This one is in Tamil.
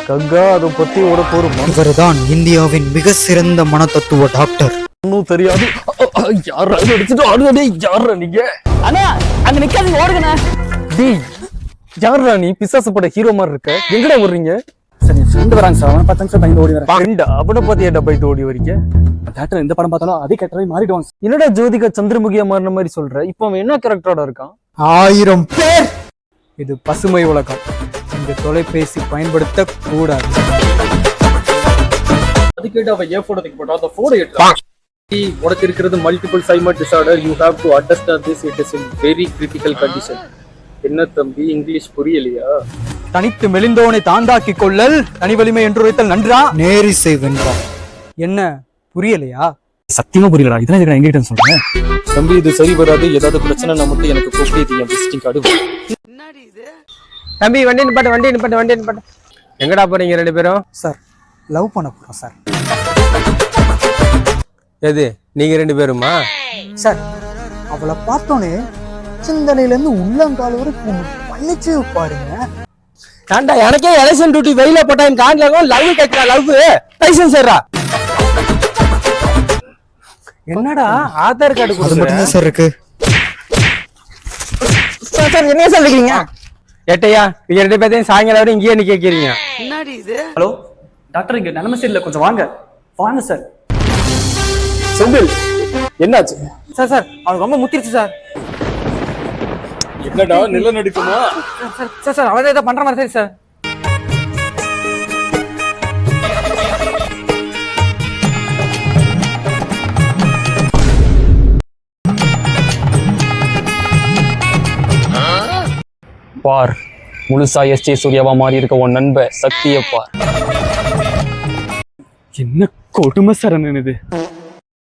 கங்கா அதை பத்தி உனக்கு ஒரு இவர்தான் இந்தியாவின் மிக சிறந்த மனத்தத்துவ டாக்டர். ஒன்னும் தெரியாது. யாரா அடிச்சுட்டு ஆடுதே? யாரா நீங்க? அண்ணா அங்க நிக்காதீங்க, ஓடுங்கண்ணா. டேய் யாரா நீ? பிசாசு பட ஹீரோ மாதிரி இருக்க. எங்கடா வர்றீங்க? சார் என் ஃப்ரெண்டு வராங்க சார், அவனை பார்த்தாங்க சார், பயந்து ஓடி வரேன். ஃப்ரெண்டா? அவனை பார்த்து ஏன்டா பயந்து ஓடி வரீங்க? டாக்டர் எந்த படம் பார்த்தாலும் அதே கேரக்டரை மாறிடுவாங்க. என்னடா ஜோதிகா சந்திரமுகியா மாறின மாதிரி சொல்ற? இப்போ அவன் என்ன கேரக்டரோட இருக்கான்? 1000 பேர். இது பசுமை உலகம். இந்த தொலைபேசி பயன்படுத்த கூடாது. அது கேட்டு அவன் ஏன் போட்டோ போட்டா அந்த போட்டோ எடுத்தா. உனக்கு இருக்கிறது மல்டிபிள் சைமர் disorder. You have to understand this. It is in very critical condition. என்ன தம்பி இங்கிலீஷ் புரியலையா? தனித்து மெலிந்தோனை தாண்டாக்கி கொள்ளல் தனி வலிமை என்று உரைத்தல் நன்றா. நேரிசை வென்றான். என்ன புரியலையா? சத்தியமா புரியலடா. இதெல்லாம் எங்கிட்ட சொல்றேன். தம்பி இது சரி வராது. ஏதாவது பிரச்சனை மட்டும் எனக்கு கூப்பிட்டு என் விசிட்டிங் கார்டு. தம்பி வண்டி நிப்பாட்டு. எங்கடா போறீங்க ரெண்டு பேரும்? சார் லவ் பண்ண போறோம் சார். எது நீங்க ரெண்டு பேருமா? சார் அவளை பார்த்தோன்னே சிந்தனையில இருந்து உள்ளங்கால் வரைக்கும் பண்ணிச்சு பாருங்க. தாண்டா எனக்கே எலெக்ஷன் டியூட்டி வெயில போட்டா என் காண்ட்ல லவ் கேட்கிறா. லவ் லைசன்ஸ் ஏறா. என்னடா ஆதார் கார்டு அது மட்டும் தான் சார் இருக்கு. சார் என்ன சார் இருக்கீங்க? ஏட்டையா நீங்க ரெண்டு பேர்த்தையும் சாயங்காலம் வரை இங்கேயே கேட்கிறீங்க. ஹலோ டாக்டர், இங்க நிலைமை சரியில்லை, கொஞ்சம் வாங்க வாங்க சார். செந்தில் என்னாச்சு? சார் அவனுக்கு ரொம்ப முத்திருச்சு சார். என்னடா நிலநடுக்கமா? சார் அவரே ஏதோ பண்ற மாதிரி சரி சார். பார், முழுசா எஸ்ஜே சூர்யாவா மாறி இருக்க உன் நண்ப சக்தியை பார். என்ன கொடுமை சார் இது.